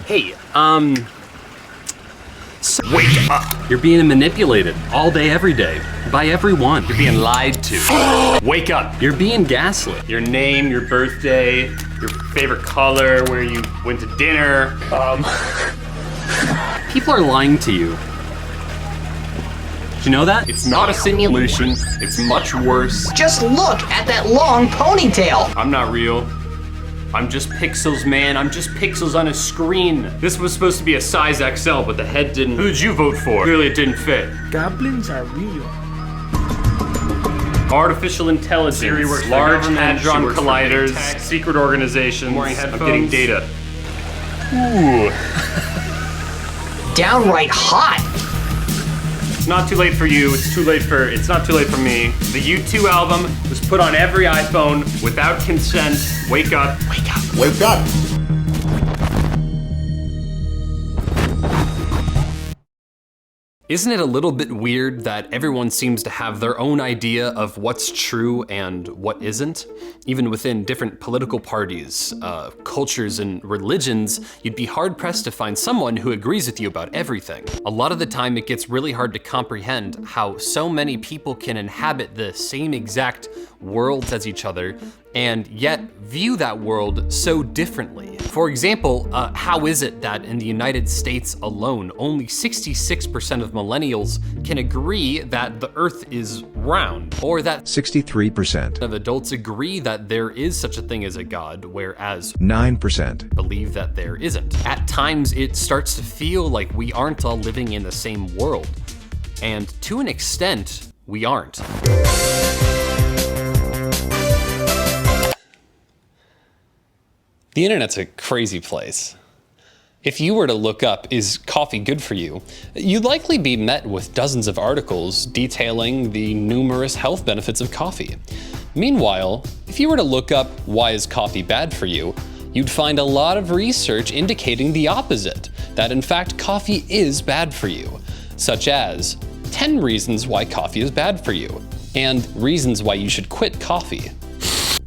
Hey, wake up! You're being manipulated all day, every day, by everyone. You're being lied to. Wake up! You're being gaslit. Your name, your birthday, your favorite color, where you went to dinner. People are lying to you. Did you know that? It's not a simulation. It's much worse. Just look at that long ponytail. I'm not real. I'm just pixels, man. I'm just pixels on a screen. This was supposed to be a size XL, but the head didn't. Who did you vote for? Clearly it didn't fit. Goblins are real. Artificial intelligence, Siri works large hadron colliders, secret organizations. I'm getting data. Ooh. Downright hot. It's not too late for you. It's not too late for me. The U2 album was put on every iPhone without consent. Wake up. Wake up. Wake up! Isn't it a little bit weird that everyone seems to have their own idea of what's true and what isn't? Even within different political parties, cultures, and religions, you'd be hard-pressed to find someone who agrees with you about everything. A lot of the time, it gets really hard to comprehend how so many people can inhabit the same exact worlds as each other and yet view that world so differently. For example, how is it that in the United States alone, only 66% of millennials can agree that the Earth is round, or that 63% of adults agree that there is such a thing as a God, whereas 9% believe that there isn't? At times, it starts to feel like we aren't all living in the same world, and to an extent, we aren't. The internet's a crazy place. If you were to look up, is coffee good for you? You'd likely be met with dozens of articles detailing the numerous health benefits of coffee. Meanwhile, if you were to look up, why is coffee bad for you? You'd find a lot of research indicating the opposite, that in fact coffee is bad for you, such as 10 reasons why coffee is bad for you, and reasons why you should quit coffee.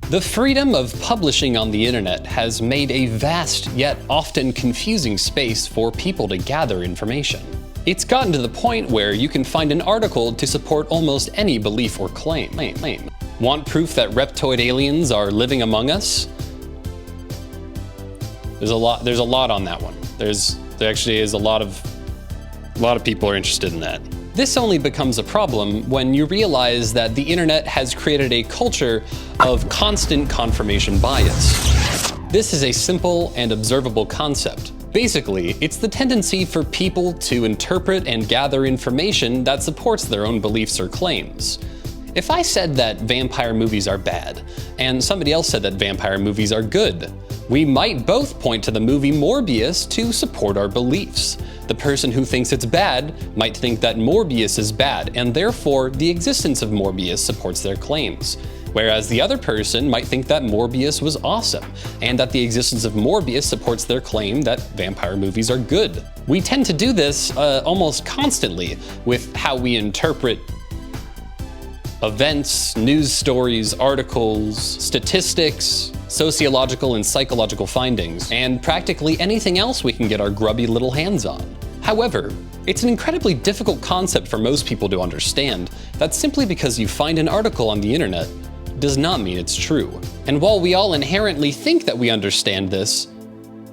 The freedom of publishing on the internet has made a vast yet often confusing space for people to gather information. It's gotten to the point where you can find an article to support almost any belief or claim. Want proof that reptoid aliens are living among us? There's a lot on that one. There actually is a lot of people are interested in that. This only becomes a problem when you realize that the internet has created a culture of constant confirmation bias. This is a simple and observable concept. Basically, it's the tendency for people to interpret and gather information that supports their own beliefs or claims. If I said that vampire movies are bad, and somebody else said that vampire movies are good, we might both point to the movie Morbius to support our beliefs. The person who thinks it's bad might think that Morbius is bad, and therefore the existence of Morbius supports their claims. Whereas the other person might think that Morbius was awesome, and that the existence of Morbius supports their claim that vampire movies are good. We tend to do this almost constantly with how we interpret events, news stories, articles, statistics, sociological and psychological findings, and practically anything else we can get our grubby little hands on. However, it's an incredibly difficult concept for most people to understand that simply because you find an article on the internet does not mean it's true. And while we all inherently think that we understand this,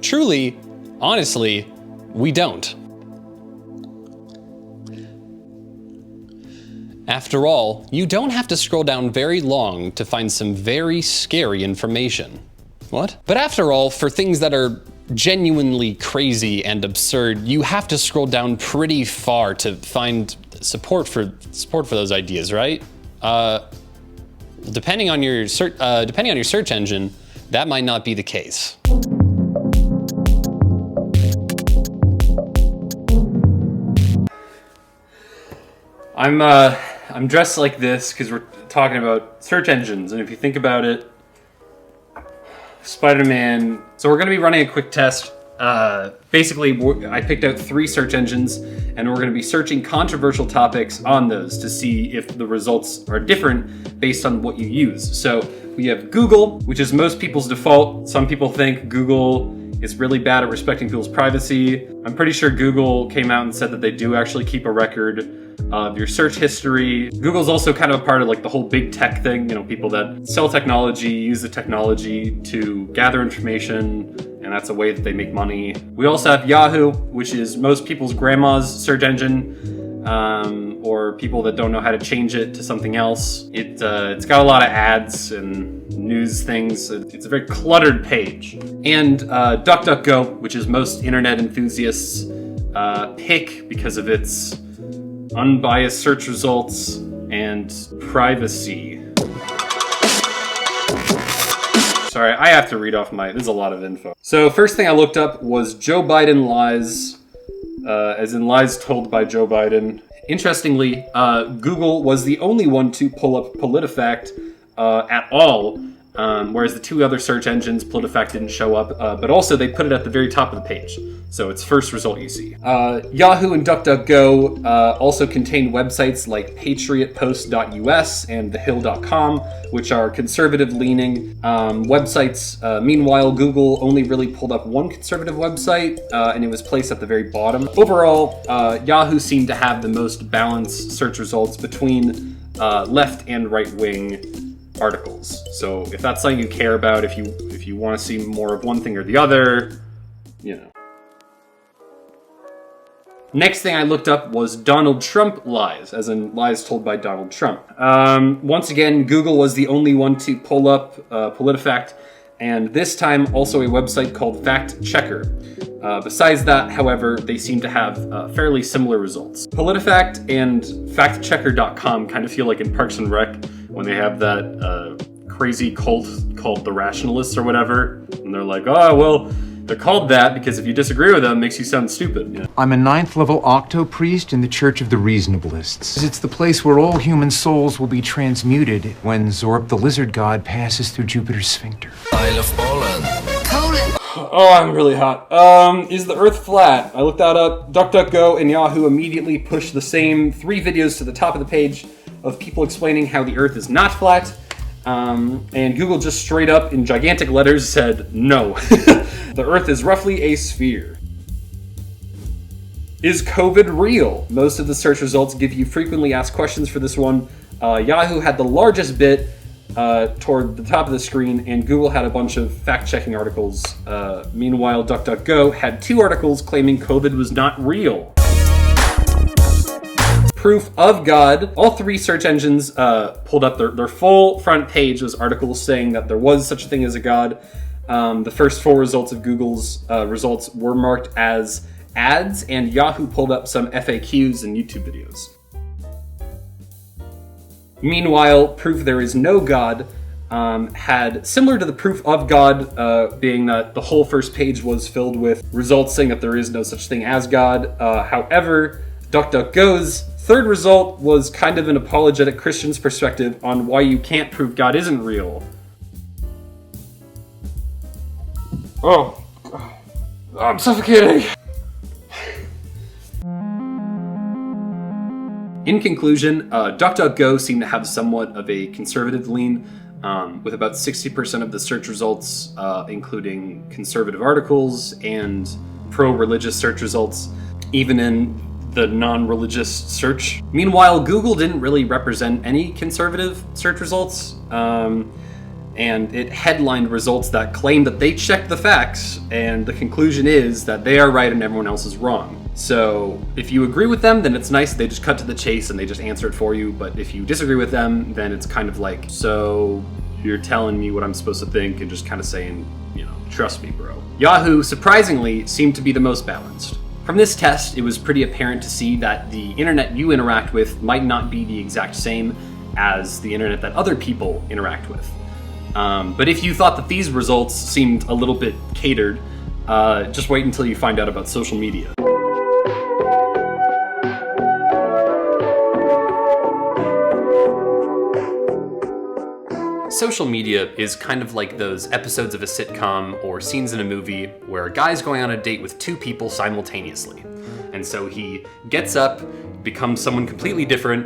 truly, honestly, we don't. After all, you don't have to scroll down very long to find some very scary information. What? But after all, for things that are genuinely crazy and absurd, you have to scroll down pretty far to find support for those ideas, right? Depending on your search engine, that might not be the case. I'm dressed like this because we're talking about search engines, and if you think about it, Spider-Man. So we're going to be running a quick test. Basically, I picked out 3 search engines, and we're going to be searching controversial topics on those to see if the results are different based on what you use. So we have Google, which is most people's default. Some people think Google It's really bad at respecting people's privacy. I'm pretty sure Google came out and said that they do actually keep a record of your search history. Google's also kind of a part of like the whole big tech thing, you know, people that sell technology, use the technology to gather information, and that's a way that they make money. We also have Yahoo, which is most people's grandma's search engine, or people that don't know how to change it to something else. It's got a lot of ads and news things. It's a very cluttered page. And DuckDuckGo, which is most internet enthusiasts pick because of its unbiased search results and privacy. Sorry, I have to read off there's a lot of info. So first thing I looked up was Joe Biden lies, as in lies told by Joe Biden. Interestingly, Google was the only one to pull up PolitiFact at all, whereas the two other search engines, PolitiFact didn't show up, but also they put it at the very top of the page. So it's first result you see. Yahoo and DuckDuckGo also contain websites like patriotpost.us and thehill.com, which are conservative-leaning websites. Meanwhile, Google only really pulled up one conservative website, and it was placed at the very bottom. Overall, Yahoo seemed to have the most balanced search results between left and right-wing articles. So if that's something you care about, if you want to see more of one thing or the other, you know. Next thing I looked up was Donald Trump lies, as in lies told by Donald Trump. Once again, Google was the only one to pull up PolitiFact, and this time also a website called Fact Checker. Besides that, however, they seem to have fairly similar results. PolitiFact and FactChecker.com kind of feel like in Parks and Rec when they have that crazy cult called the Rationalists or whatever, and they're like, oh, well, they're called that because if you disagree with them, it makes you sound stupid. Yeah. I'm a 9th level octo priest in the Church of the Reasonableists. It's the place where all human souls will be transmuted when Zorp the lizard god passes through Jupiter's sphincter. I love Poland. Oh, I'm really hot. Is the Earth flat? I looked that up. DuckDuckGo and Yahoo immediately pushed the same 3 videos to the top of the page of people explaining how the Earth is not flat. And Google just straight up in gigantic letters said, no. The Earth is roughly a sphere. Is COVID real? Most of the search results give you frequently asked questions for this one. Yahoo had the largest bit toward the top of the screen, and Google had a bunch of fact-checking articles. Meanwhile, DuckDuckGo had 2 articles claiming COVID was not real. Proof of God. All 3 search engines pulled up their full front page was articles saying that there was such a thing as a God. The first 4 results of Google's results were marked as ads, and Yahoo pulled up some FAQs and YouTube videos. Meanwhile, proof there is no God had, similar to the proof of God, being that the whole first page was filled with results saying that there is no such thing as God. However, DuckDuckGo's 3rd result was kind of an apologetic Christian's perspective on why you can't prove God isn't real. Oh, I'm suffocating. In conclusion, DuckDuckGo seemed to have somewhat of a conservative lean, with about 60% of the search results including conservative articles and pro-religious search results, even in the non-religious search. Meanwhile, Google didn't really represent any conservative search results, and it headlined results that claim that they checked the facts, and the conclusion is that they are right and everyone else is wrong. So if you agree with them, then it's nice, they just cut to the chase and they just answer it for you, but if you disagree with them, then it's kind of like, so you're telling me what I'm supposed to think and just kind of saying, you know, trust me, bro. Yahoo, surprisingly, seemed to be the most balanced. From this test, it was pretty apparent to see that the internet you interact with might not be the exact same as the internet that other people interact with. But if you thought that these results seemed a little bit catered, just wait until you find out about social media. Social media is kind of like those episodes of a sitcom or scenes in a movie where a guy's going on a date with 2 people simultaneously. And so he gets up, becomes someone completely different,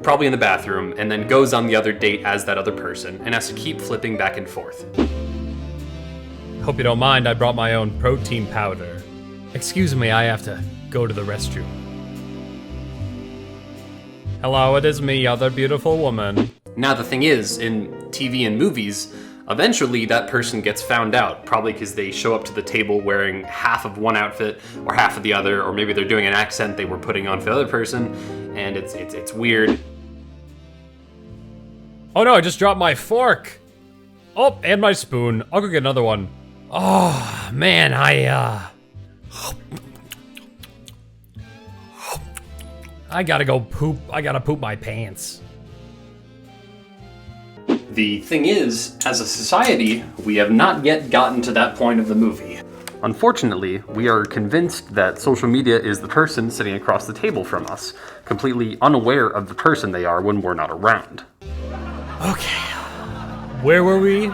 probably in the bathroom, and then goes on the other date as that other person and has to keep flipping back and forth. Hope you don't mind, I brought my own protein powder. Excuse me, I have to go to the restroom. Hello, it is me, other beautiful woman. Now the thing is, in TV and movies, eventually that person gets found out, probably because they show up to the table wearing half of one outfit or half of the other, or maybe they're doing an accent they were putting on for the other person, and it's weird. Oh no, I just dropped my fork. Oh, and my spoon. I'll go get another one. Oh, man, I gotta go poop. I gotta poop my pants. The thing is, as a society, we have not yet gotten to that point of the movie. Unfortunately, we are convinced that social media is the person sitting across the table from us, completely unaware of the person they are when we're not around. Okay. Where were we?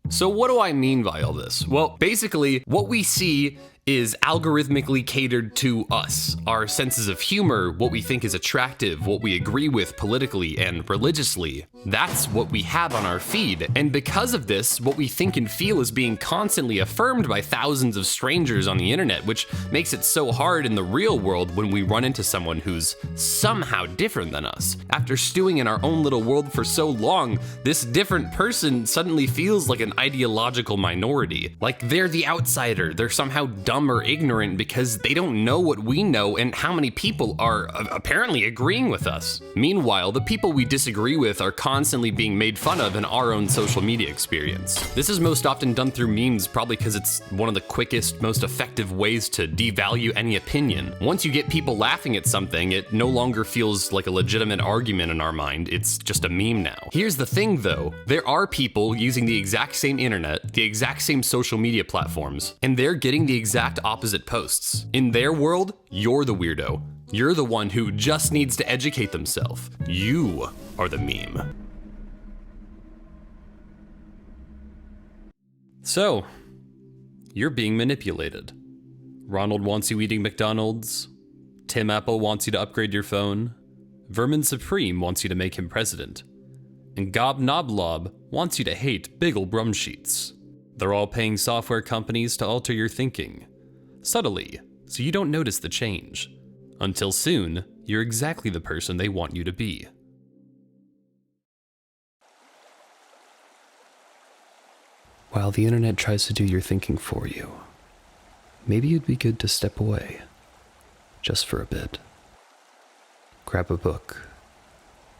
So what do I mean by all this? Well, basically, what we see is algorithmically catered to us. Our senses of humor, what we think is attractive, what we agree with politically and religiously. That's what we have on our feed. And because of this, what we think and feel is being constantly affirmed by thousands of strangers on the internet, which makes it so hard in the real world when we run into someone who's somehow different than us. After stewing in our own little world for so long, this different person suddenly feels like an ideological minority. Like they're the outsider, they're somehow dumb or ignorant because they don't know what we know and how many people are apparently agreeing with us. Meanwhile, the people we disagree with are constantly being made fun of in our own social media experience. This is most often done through memes, probably because it's one of the quickest, most effective ways to devalue any opinion. Once you get people laughing at something, it no longer feels like a legitimate argument in our mind, it's just a meme now. Here's the thing though, there are people using the exact same internet, the exact same social media platforms, and they're getting the exact opposite posts. In their world, you're the weirdo. You're the one who just needs to educate themselves. You are the meme. So, you're being manipulated. Ronald wants you eating McDonald's. Tim Apple wants you to upgrade your phone. Vermin Supreme wants you to make him president. And Gob Noblob wants you to hate Biggle Brumsheets. They're all paying software companies to alter your thinking. Subtly, so you don't notice the change. Until soon, you're exactly the person they want you to be. While the internet tries to do your thinking for you, maybe it'd be good to step away, just for a bit. Grab a book,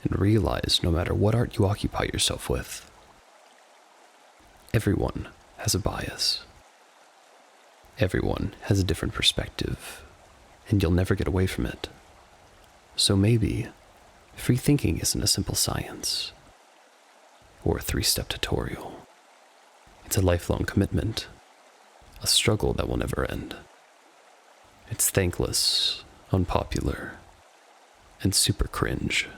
and realize no matter what art you occupy yourself with, everyone has a bias. Everyone has a different perspective, and you'll never get away from it. So maybe, free thinking isn't a simple science, or a 3-step tutorial. It's a lifelong commitment, a struggle that will never end. It's thankless, unpopular, and super cringe.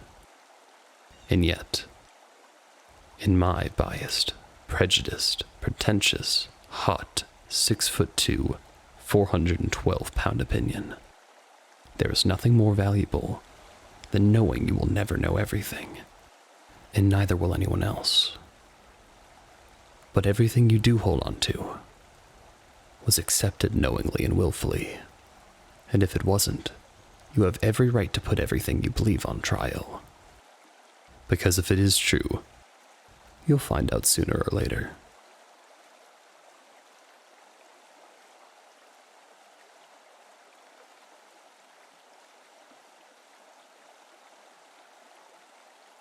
And yet, in my biased, prejudiced, pretentious, hot, 6'2", 412-pound opinion, there is nothing more valuable than knowing you will never know everything, and neither will anyone else. But everything you do hold on to was accepted knowingly and willfully, and if it wasn't, you have every right to put everything you believe on trial. Because if it is true, you'll find out sooner or later.